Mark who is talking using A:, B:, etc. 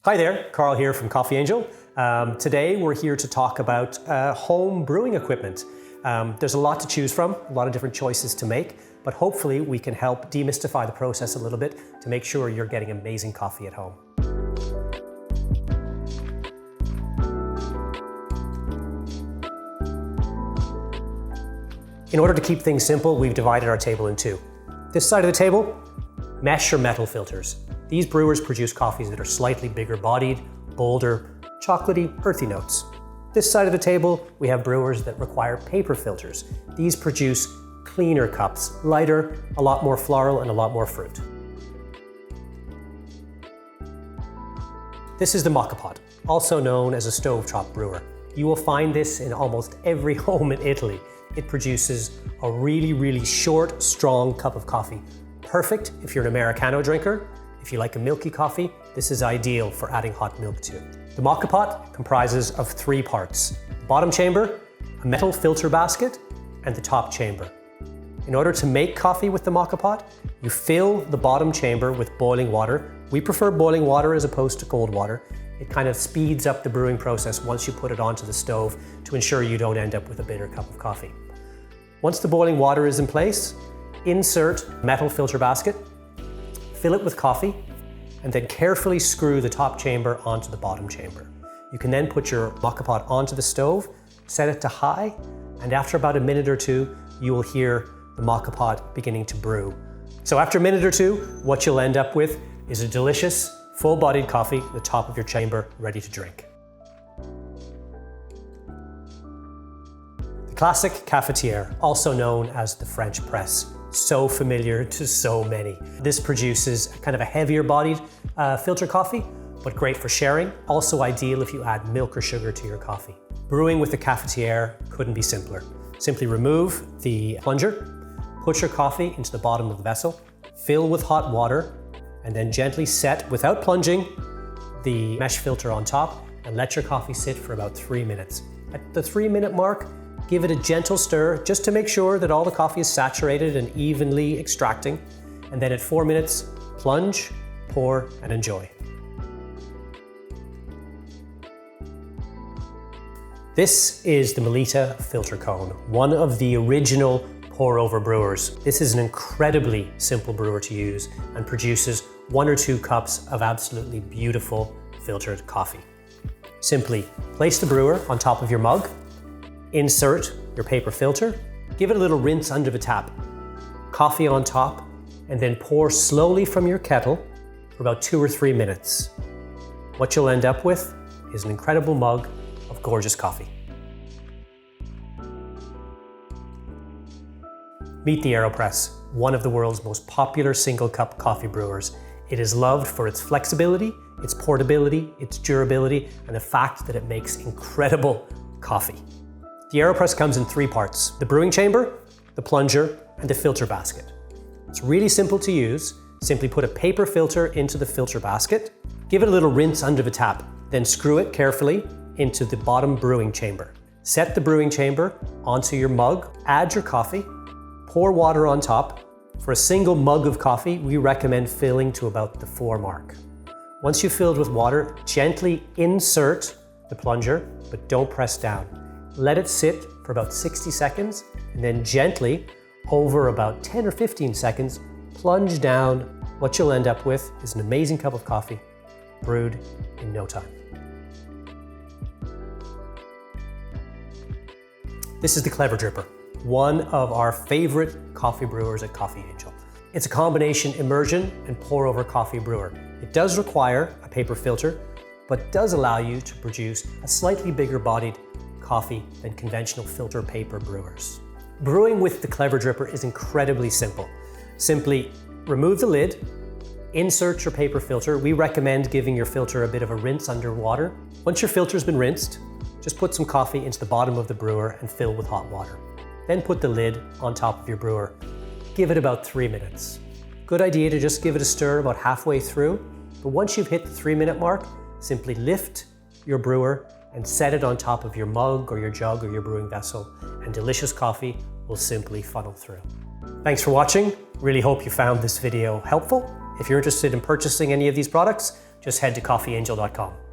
A: Hi there, Carl here from Coffeeangel. Today we're here to talk about home brewing equipment. There's a lot to choose from, a lot of different choices to make, but hopefully we can help demystify the process a little bit to make sure you're getting amazing coffee at home. In order to keep things simple, we've divided our table in two. This side of the table, mesh or metal filters. These brewers produce coffees that are slightly bigger bodied, bolder, chocolatey, earthy notes. This side of the table, we have brewers that require paper filters. These produce cleaner cups, lighter, a lot more floral, and a lot more fruit. This is the Moka Pot, also known as a stovetop brewer. You will find this in almost every home in Italy. It produces a really short, strong cup of coffee. Perfect if you're an Americano drinker. If you like a milky coffee, this is ideal for adding hot milk to. The Moka Pot comprises of three parts: the bottom chamber, a metal filter basket, and the top chamber. In order to make coffee with the Moka Pot, you fill the bottom chamber with boiling water. We prefer boiling water as opposed to cold water. It kind of speeds up the brewing process once you put it onto the stove to ensure you don't end up with a bitter cup of coffee. Once the boiling water is in place, insert metal filter basket, fill it with coffee, and then carefully screw the top chamber onto the bottom chamber. You can then put your Moka Pot onto the stove, set it to high, and after about a minute or two, you will hear the Moka Pot beginning to brew. So after a minute or two, what you'll end up with is a delicious, full-bodied coffee at the top of your chamber, ready to drink. The classic cafetiere, also known as the French press. So familiar to so many. This produces kind of a heavier bodied filter coffee, but great for sharing. Also ideal if you add milk or sugar to your coffee. Brewing with the cafetiere couldn't be simpler. Simply remove the plunger, put your coffee into the bottom of the vessel, fill with hot water, and then gently set, without plunging, the mesh filter on top and let your coffee sit for about 3 minutes. At the 3-minute mark, give it a gentle stir just to make sure that all the coffee is saturated and evenly extracting. And then at 4 minutes, plunge, pour, and enjoy. This is the Melita filter cone, one of the original pour-over brewers. This is an incredibly simple brewer to use and produces 1 or 2 cups of absolutely beautiful filtered coffee. Simply place the brewer on top of your mug, insert your paper filter, give it a little rinse under the tap, coffee on top, and then pour slowly from your kettle for about 2 or 3 minutes. What you'll end up with is an incredible mug of gorgeous coffee. Meet the AeroPress, one of the world's most popular single cup coffee brewers. It is loved for its flexibility, its portability, its durability, and the fact that it makes incredible coffee. The AeroPress comes in 3 parts: the brewing chamber, the plunger, and the filter basket. It's really simple to use. Simply put a paper filter into the filter basket, give it a little rinse under the tap, then screw it carefully into the bottom brewing chamber. Set the brewing chamber onto your mug, add your coffee, pour water on top. For a single mug of coffee, we recommend filling to about the 4 mark. Once you've filled with water, gently insert the plunger, but don't press down. Let it sit for about 60 seconds, and then gently, over about 10 or 15 seconds, plunge down. What you'll end up with is an amazing cup of coffee, brewed in no time. This is the Clever Dripper, one of our favorite coffee brewers at Coffeeangel. It's a combination immersion and pour-over coffee brewer. It does require a paper filter, but does allow you to produce a slightly bigger bodied coffee than conventional filter paper brewers. Brewing with the Clever Dripper is incredibly simple. Simply remove the lid, insert your paper filter. We recommend giving your filter a bit of a rinse under water. Once your filter's been rinsed, just put some coffee into the bottom of the brewer and fill with hot water. Then put the lid on top of your brewer. Give it about 3 minutes. Good idea to just give it a stir about halfway through, but once you've hit the 3-minute mark, simply lift your brewer and set it on top of your mug or your jug or your brewing vessel, and delicious coffee will simply funnel through. Thanks for watching. Really hope you found this video helpful. If you're interested in purchasing any of these products, just head to coffeeangel.com.